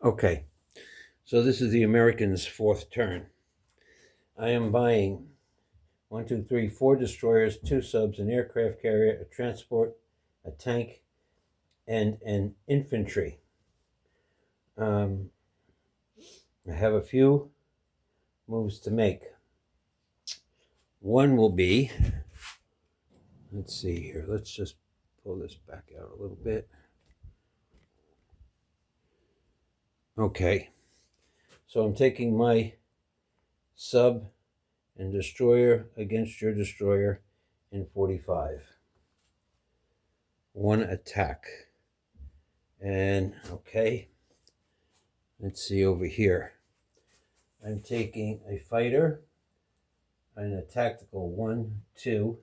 Okay, so this is the American's fourth turn. I am buying 4 destroyers, 2 subs, an aircraft carrier, a transport, a tank, and an infantry. I have a few moves to make. One will be, let's see here, let's just pull this back out a little bit. Okay, so I'm taking my sub and destroyer against your destroyer in 45. One attack. And okay, let's see over here. I'm taking a fighter and a tactical 1, 2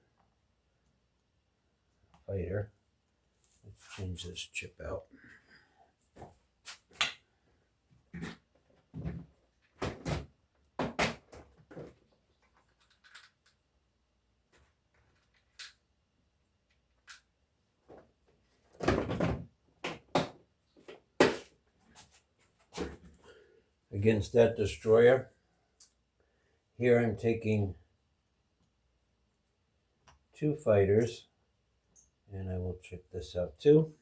fighter. Let's change this chip out. Against that destroyer, here I'm taking 2 fighters, and I will check this out too.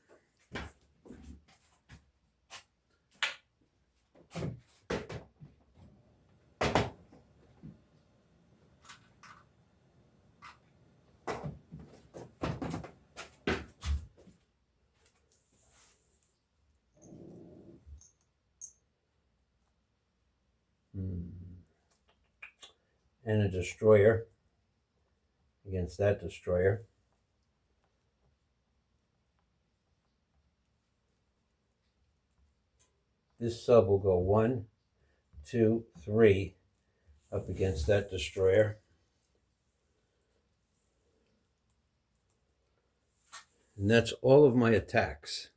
And a destroyer against that destroyer. This sub will go 1, 2, 3 up against that destroyer. And that's all of my attacks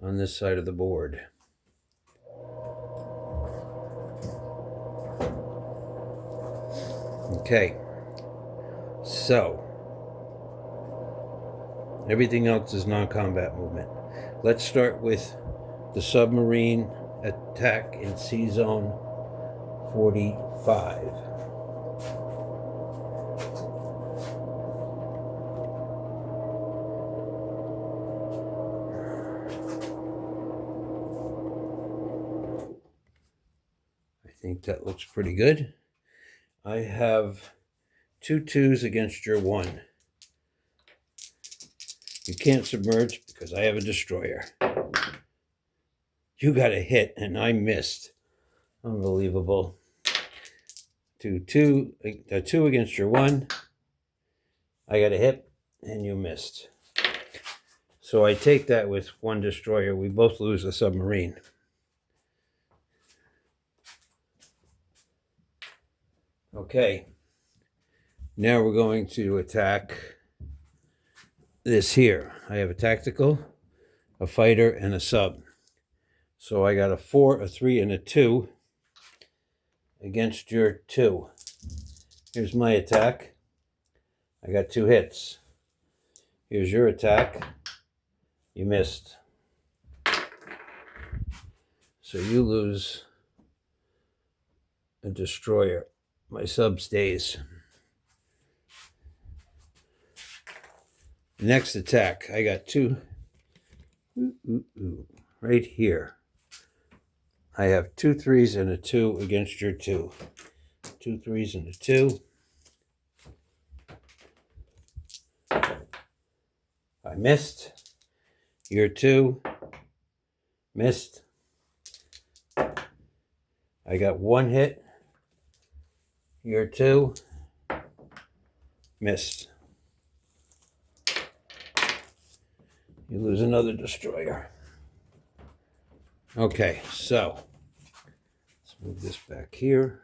on this side of the board. Okay, so everything else is non-combat movement. Let's start with the submarine attack in C Zone 45. I think that looks pretty good. I have 2 2s against your 1. You can't submerge because I have a destroyer. You got a hit and I missed. Unbelievable. 2 2 against your 1. I got a hit and you missed. So I take that with 1 destroyer. We both lose a submarine. Okay. Now we're going to attack this here. I have a tactical, a fighter, and a sub. So I got a 4, a 3, and a 2 against your 2. Here's my attack. I got 2 hits. Here's your attack. You missed. So you lose a destroyer. My sub stays. Next attack, I got 2 right here. I have 2 3s and a 2 against your 2. 2 3s and a 2. I missed. Your 2 missed. I got 1 hit. Your 2 missed. You lose another destroyer. Okay, so let's move this back here,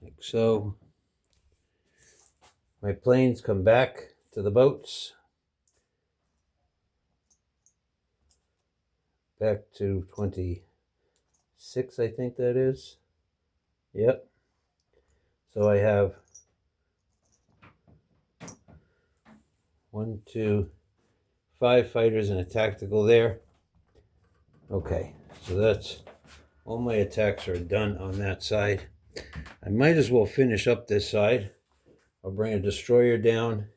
like so. My planes come back to the boats. Back to 26, I think that is. Yep. So I have 1, 2, 5 fighters and a tactical there. Okay, so that's all my attacks are done on that side. I might as well finish up this side. I'll bring a destroyer down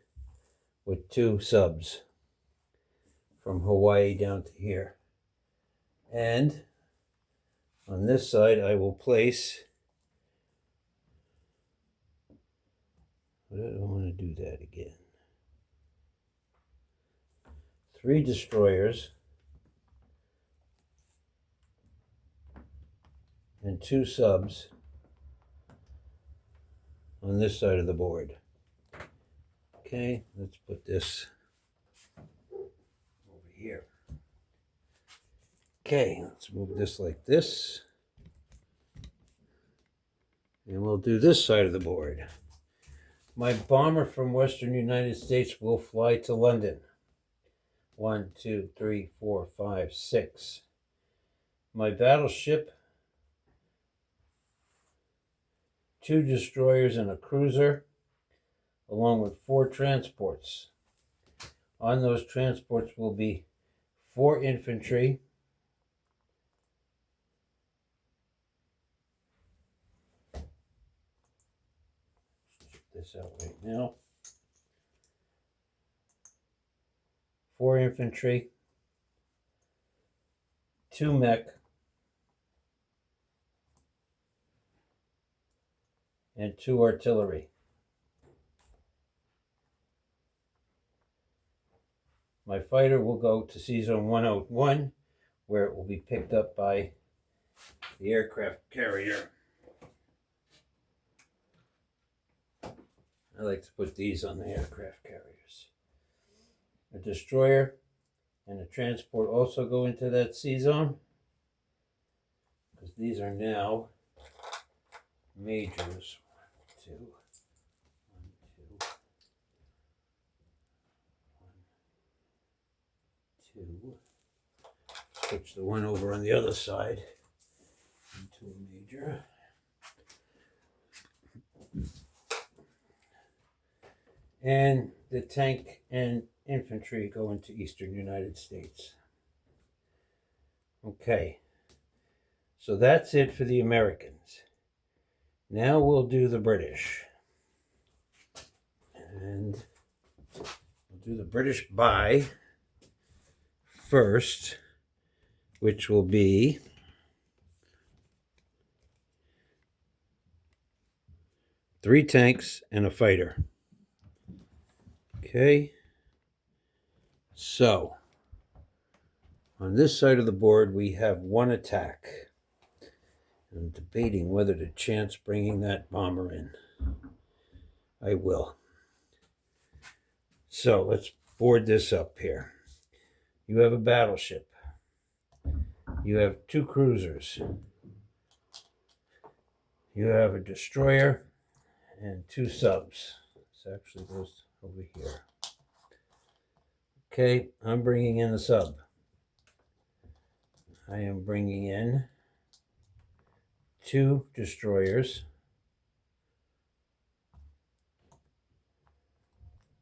with 2 subs from Hawaii down to here. And on this side, I will place, but I don't want to do that again. 3 destroyers and 2 subs on this side of the board. Okay, let's put this over here. Okay, let's move this like this. And we'll do this side of the board. My bomber from Western United States will fly to London. 1, 2, 3, 4, 5, 6. My battleship, 2 destroyers and a cruiser, along with 4 transports. On those transports will be 4 infantry, check this out right now, 4 infantry, 2 mech, and 2 artillery. My fighter will go to C-Zone 101, where it will be picked up by the aircraft carrier. I like to put these on the aircraft carriers. A destroyer and a transport also go into that C-Zone, because these are now majors. 1, 2, 1, 2, 1, 2. Switch the one over on the other side into a major. And the tank and infantry go into Eastern United States. Okay, so that's it for the Americans. Now we'll do the British. And we'll do the British buy first, which will be three tanks and a fighter. Okay, so on this side of the board we have 1 attack. I'm debating whether to chance bringing that bomber in. I will. So let's board this up here. You have a battleship. You have 2 cruisers. You have a destroyer and 2 subs. This actually goes over here. Okay, I'm bringing in the sub. I am bringing in 2 destroyers,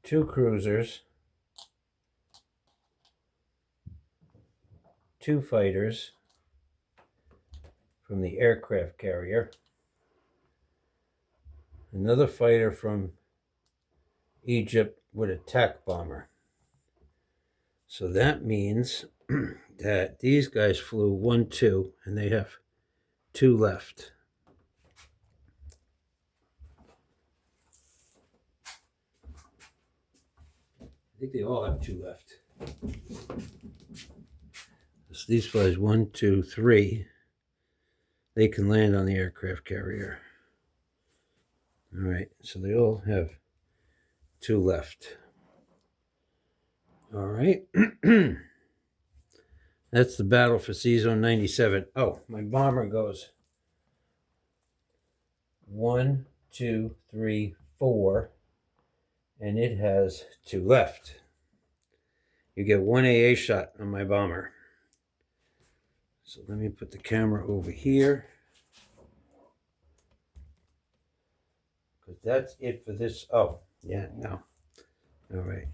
2 cruisers, 2 fighters from the aircraft carrier, another fighter from Egypt with a attack bomber. So that means that these guys flew 1, 2, and they have 2 left. I think they all have 2 left. So these flies 1, 2, 3. They can land on the aircraft carrier. All right, so they all have 2 left. All right. That's the battle for C-Zone 97. Oh, my bomber goes 1, 2, 3, 4, and it has 2 left. You get 1 AA shot on my bomber. So let me put the camera over here, because that's it for this. Oh, yeah, no. All right.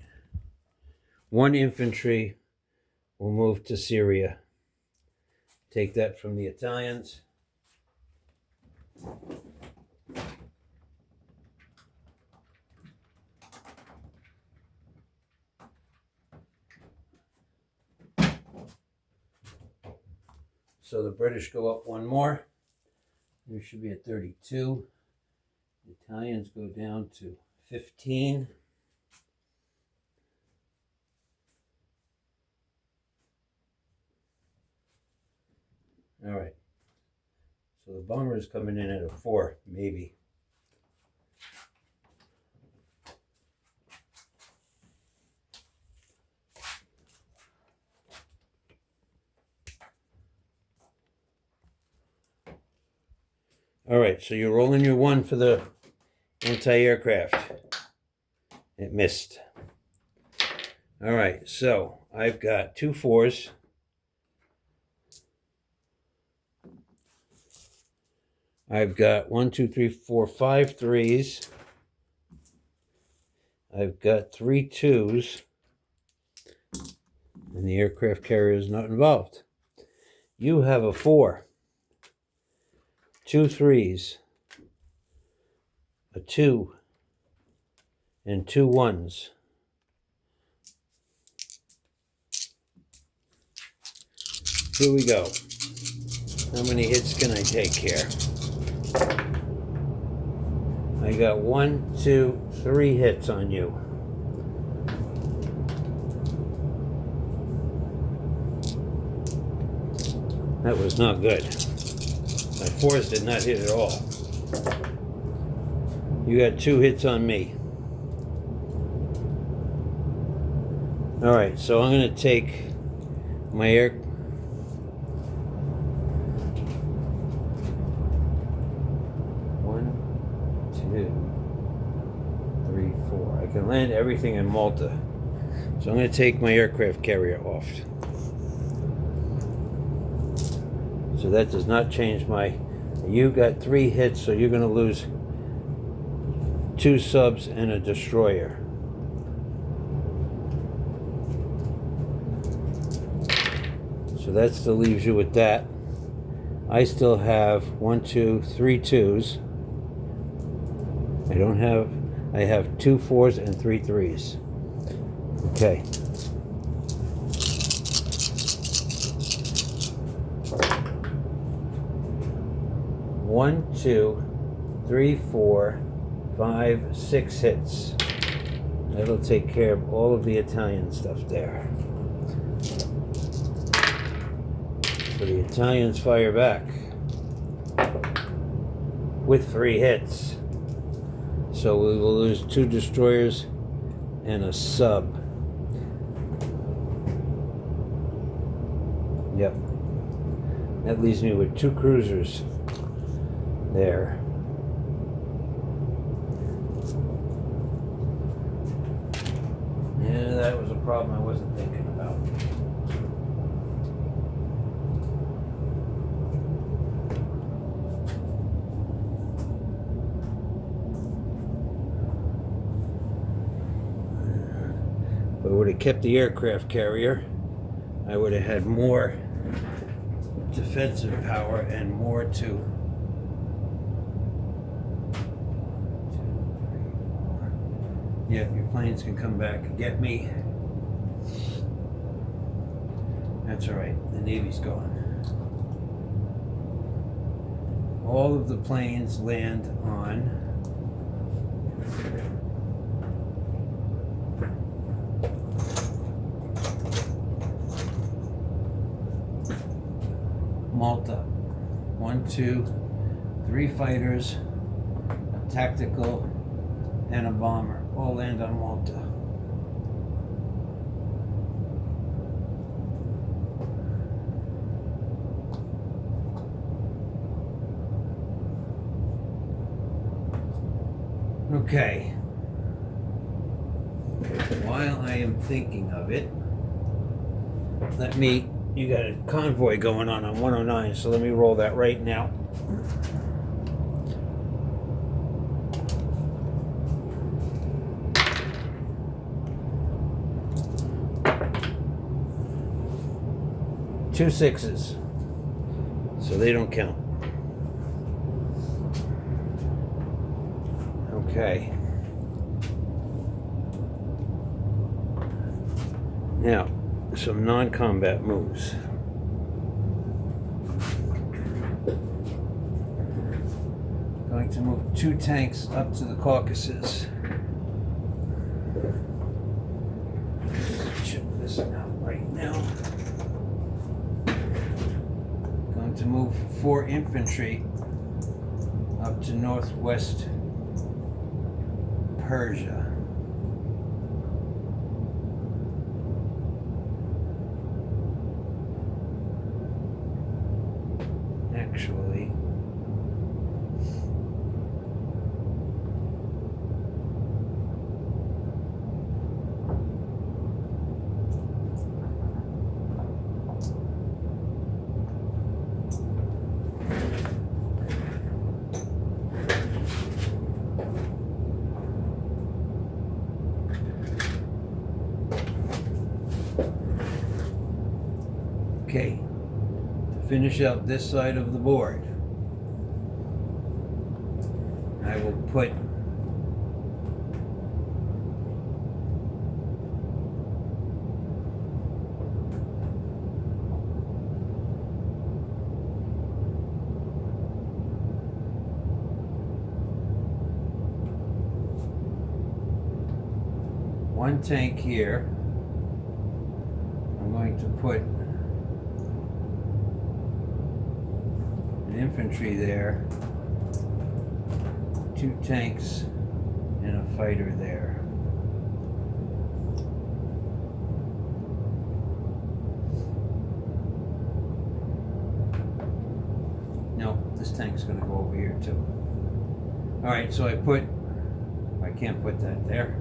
1 infantry will move to Syria. Take that from the Italians. So the British go up one more. We should be at 32. The Italians go down to 15. All right. So the bomber is coming in at a 4, maybe. All right, so you're rolling your 1 for the anti-aircraft. It missed. All right, so I've got 2 4s. I've got 1, 2, 3, 4, 5 3s. I've got 3 2s. And the aircraft carrier is not involved. You have a 4. 2 3s. A 2. And 2 1s. Here we go. How many hits can I take here? I got 1, 2, 3 hits on you. That was not good. My 4s did not hit at all. You got 2 hits on me. All right, so I'm going to take my air. I can land everything in Malta. So I'm going to take my aircraft carrier off. So that does not change my... You got 3 hits, so you're going to lose 2 subs and a destroyer. So that still leaves you with that. I still have 1, 2, 3 2s. I have 2 4s and 3 3s. Okay. One, 2, 3, 4, 5, 6 hits. That'll take care of all of the Italian stuff there. So the Italians fire back with 3 hits. So we will lose 2 destroyers and a sub. Yep. That leaves me with 2 cruisers there. Yeah, that was a problem I wasn't thinking about. If I would have kept the aircraft carrier, I would have had more defensive power and more to... 1, 2, 3, 4. Yeah, your planes can come back and get me. That's all right. The Navy's gone. All of the planes land on Malta. 1, 2, 3 fighters, a tactical, and a bomber. All land on Malta. Okay. While I am thinking of it, you got a convoy going on 109, so let me roll that right now. Two 6s. so they don't count. Okay. Now, some non-combat moves. Going to move 2 tanks up to the Caucasus. Check this out right now. Going to move 4 infantry up to northwest Persia. Actually, okay, to finish out this side of the board, I will put one tank here. I'm going to put an infantry there, 2 tanks, and a fighter there. No, this tank's going to go over here too. All right, so I can't put that there.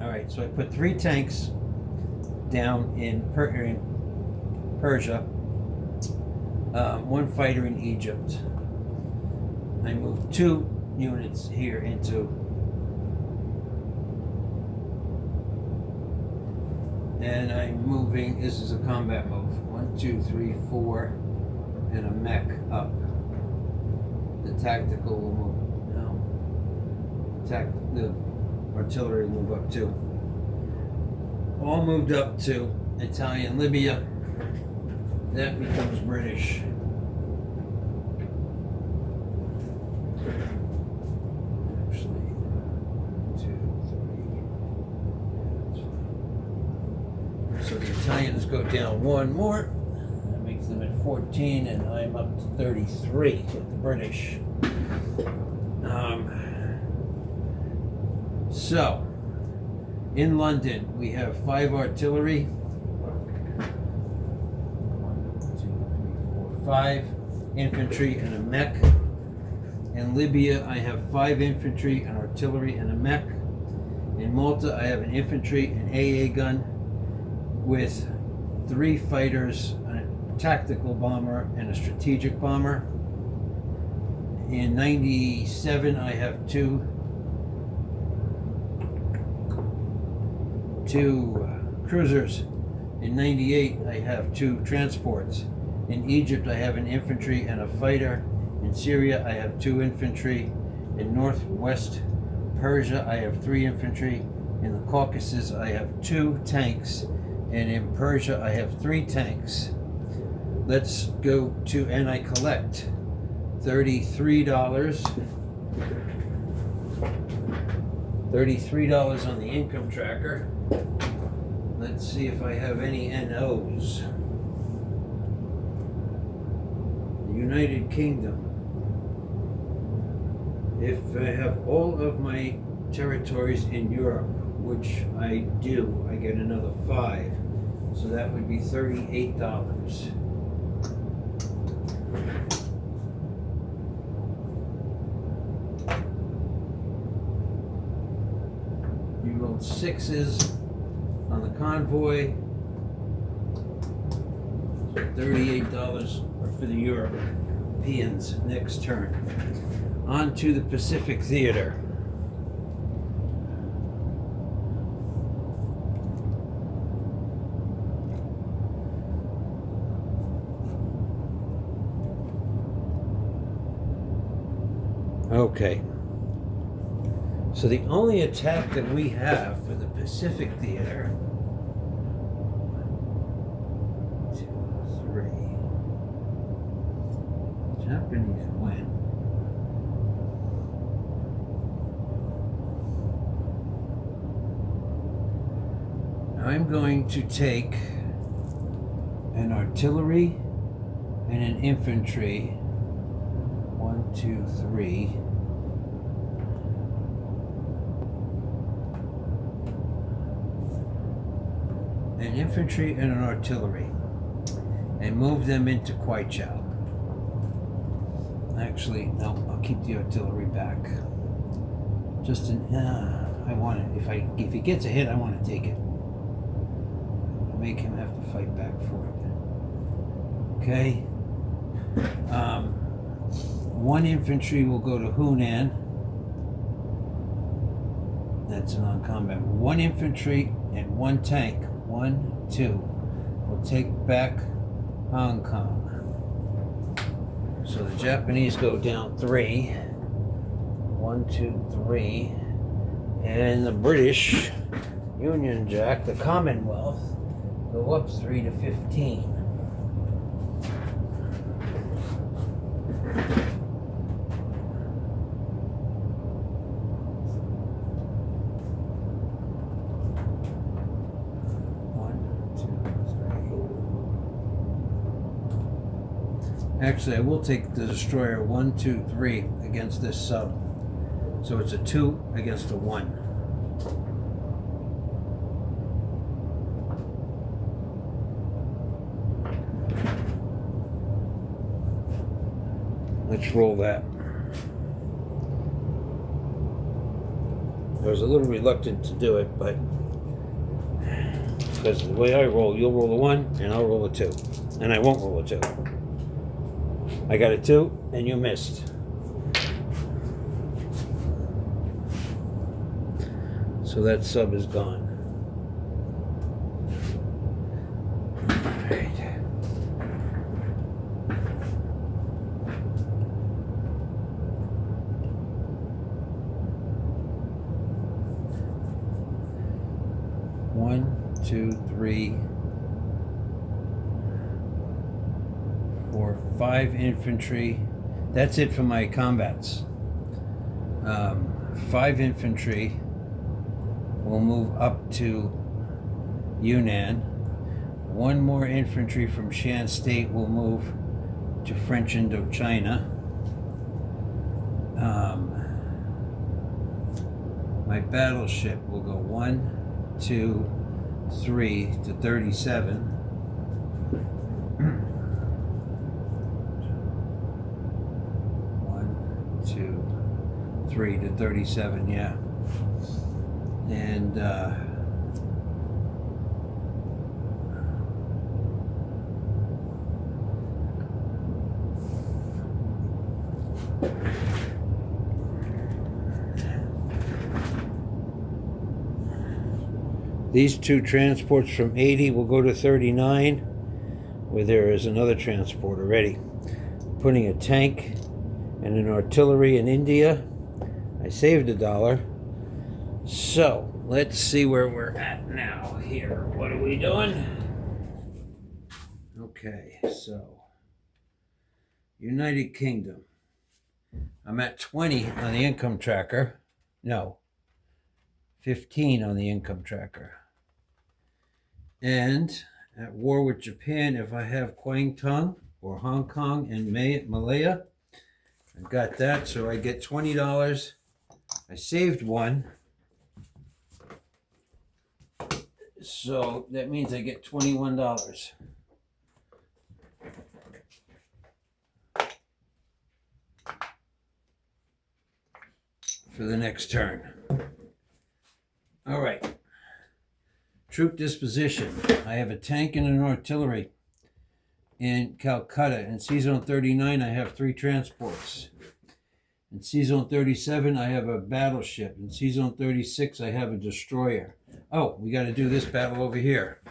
All right, so I put 3 tanks down in Persia, 1 fighter in Egypt. I moved 2 units here into, and I'm moving, this is a combat move, 1, 2, 3, 4, and a mech up. The tactical will move, the artillery will move up too. All moved up to Italian Libya. That becomes British. Actually, 1, 2, 3. So the Italians go down 1 more. That makes them at 14, and I'm up to 33 with the British. So, in London, we have 5 artillery. 1, 2, 3, 4, 5 infantry and a mech. In Libya, I have 5 infantry, an artillery, and a mech. In Malta, I have an infantry, an AA gun, with 3 fighters, a tactical bomber, and a strategic bomber. In 97, I have two cruisers. In 98, I have 2 transports. In Egypt, I have an infantry and a fighter. In Syria, I have 2 infantry. In northwest Persia, I have 3 infantry. In the Caucasus, I have 2 tanks. And in Persia, I have 3 tanks. Let's go to, and I collect $33. $33 on the income tracker. Let's see if I have any NOs. The United Kingdom. If I have all of my territories in Europe, which I do, I get another 5. So that would be $38. You rolled 6s on the convoy. So $38 for the Europeans next turn. On to the Pacific Theater. Okay. So the only attack that we have for the Pacific Theater, 1, 2, 3. Japanese win. I'm going to take an artillery and an infantry. 1, 2, 3. An infantry and an artillery, and move them into Kwaichow. Actually, no, I'll keep the artillery back. Just I want it. If he gets a hit, I want to take it. I'll make him have to fight back for it. Okay. 1 infantry will go to Hunan. That's a non-combat. 1 infantry and 1 tank. 1, 2. We'll take back Hong Kong. So the Japanese go down 3. 1, 2, 3. And the British Union Jack, the Commonwealth, go up 3 to 15. Actually, I will take the destroyer 1, 2, 3 against this sub. So it's a 2 against a 1. Let's roll that. I was a little reluctant to do it, but because the way I roll, you'll roll a 1 and I'll roll a 2. And I won't roll a 2. I got a 2 and you missed. So that sub is gone. All right. One, 2, 3, 4, 5 infantry. That's it for my combats. 5 infantry will move up to Yunnan. 1 more infantry from Shan State will move to French Indochina. My battleship will go 1, 2, 3 to 37. 1, 2, 3 to 37, yeah. And these 2 transports from 80 will go to 39, where there is another transport already. Putting a tank and an artillery in India. I saved $1. So let's see where we're at now here. What are we doing? Okay, so United Kingdom. I'm at 20 on the income tracker. No, 15 on the income tracker. And at war with Japan, if I have Kwangtung or Hong Kong and Malaya, I've got that, so I get $20. I saved 1. So that means I get $21. For the next turn. All right. Troop disposition. I have a tank and an artillery in Calcutta. In C-Zone 39, I have 3 transports. In C-Zone 37, I have a battleship. In C-Zone 36, I have a destroyer. Oh, we got to do this battle over here.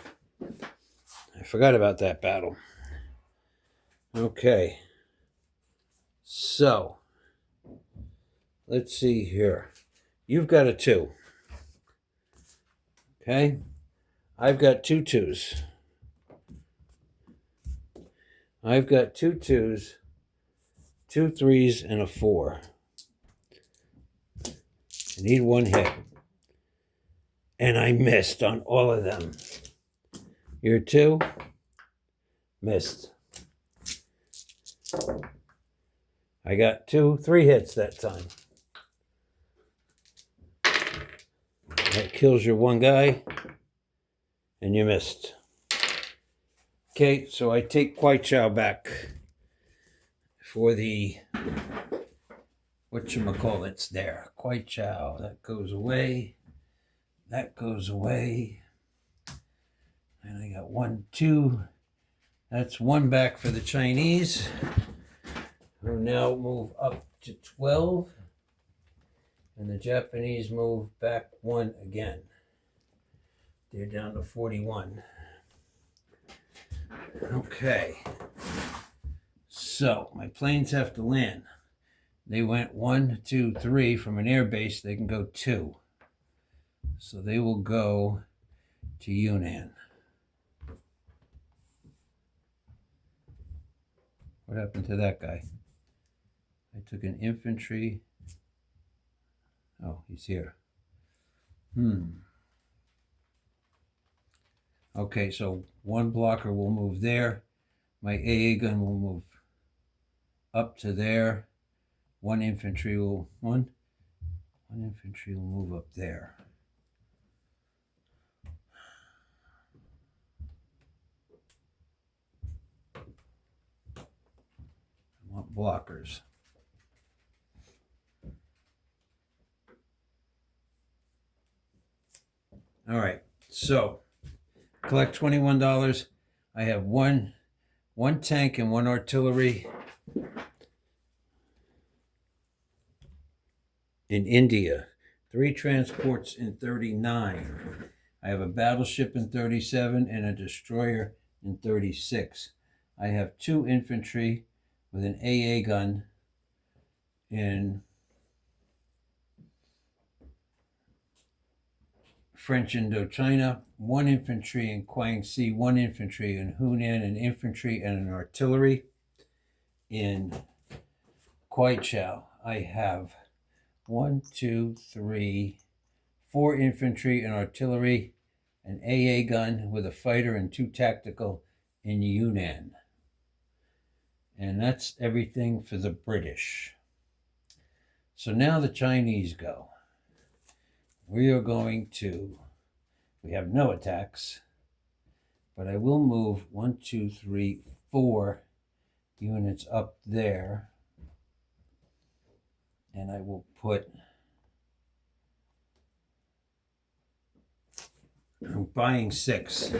I forgot about that battle. Okay. So, let's see here. You've got a 2. Okay. I've got 2 2s. I've got 2 2s, 2 3s, and a 4. I need 1 hit. And I missed on all of them. Your 2 missed. I got 3 hits that time. That kills your 1 guy, and you missed. Okay, so I take Kwai Chow back for the whatchamacallit's there. Kwai Chow, that goes away. That goes away. And I got 1, 2. That's 1 back for the Chinese, who now move up to 12. And the Japanese move back 1 again. They're down to 41. Okay. So my planes have to land. They went 1, 2, 3 from an air base. They can go 2. So they will go to Yunnan. What happened to that guy? I took an infantry. Oh, he's here. Okay, so 1 blocker will move there. My AA gun will move up to there. 1 infantry will one infantry will move up there. I want blockers. All right, so collect $21. I have one tank and 1 artillery. In India, 3 transports in 39. I have a battleship in 37 and a destroyer in 36. I have 2 infantry with an AA gun in French Indochina, 1 infantry in Guangxi, 1 infantry in Hunan, an infantry and an artillery. In Kwai Chow, I have 1, 2, 3, 4 infantry and artillery, an AA gun with a fighter and 2 tactical in Yunnan. And that's everything for the British. So now the Chinese go. We are going to, we have no attacks, but I will move 1, 2, 3, 4 units up there. And I will put, I'm buying 6.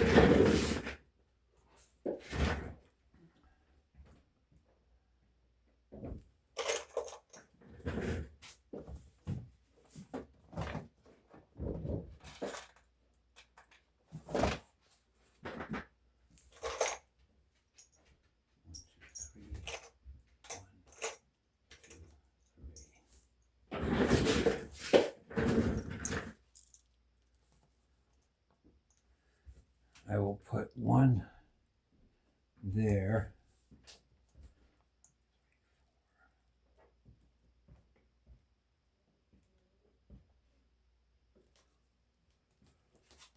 I will put 1 there.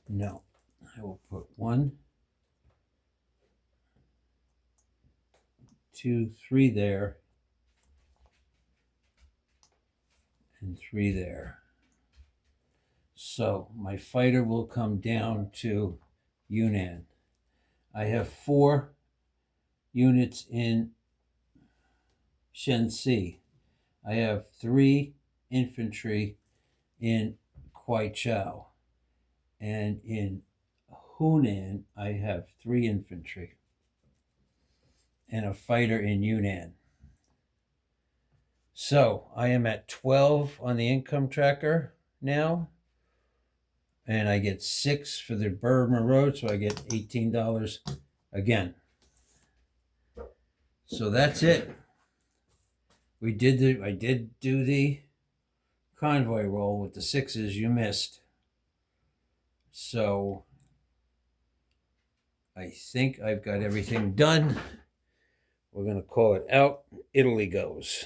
No, I will put 1, 2, 3 there, and 3 there. So my fighter will come down to Yunnan. I have 4 units in Shenxi. I have 3 infantry in Kwai Chow. And in Hunan, I have 3 infantry and a fighter in Yunnan. So I am at 12 on the income tracker now. And I get 6 for the Burma Road, so I get $18 again. So that's it. I did do the convoy roll with the 6s you missed. So I think I've got everything done. We're going to call it out. Italy goes.